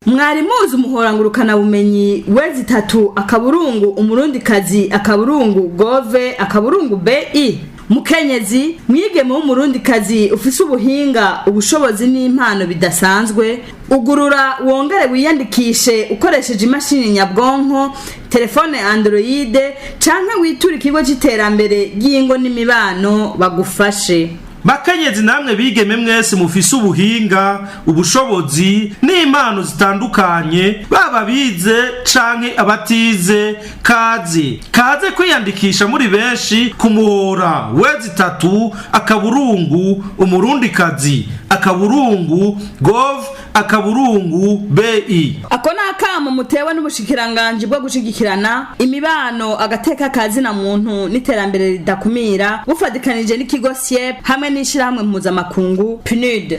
mwari muzi umuhorangurukana bumenyi wezi 3 akaburungu umurundikazi akaburungu gove akaburungu bi. Mukenyezi mwigeme w'umurundikazi ufise ubuhinga ubushobozi n'impano bidasanzwe, ugurura wongere wiyandikishe ukoresheje imashini nyabwonko, telefone Android canke witura ikigo c'iterambere ry'ingo n'imibano bagufashe. Bakenyezi namwe bigeme mwese mufise ubuhinga ubushobozi n'impano zitandukanye, baba bize canke abatize, kaze kwiyandikisha muri benshi ku muhora wezi 3 akaburungu umurundikazi akaburungu gov akaburungu bi. Ako nakamo mutewe n'ubushikiranganje bwo gushigikirana imibano agateka kazi na muntu n'iterambere ridakumira bufadikanije n'ikigo SIEP hamwe n'ishirahamwe mpuzamakungu PNUD.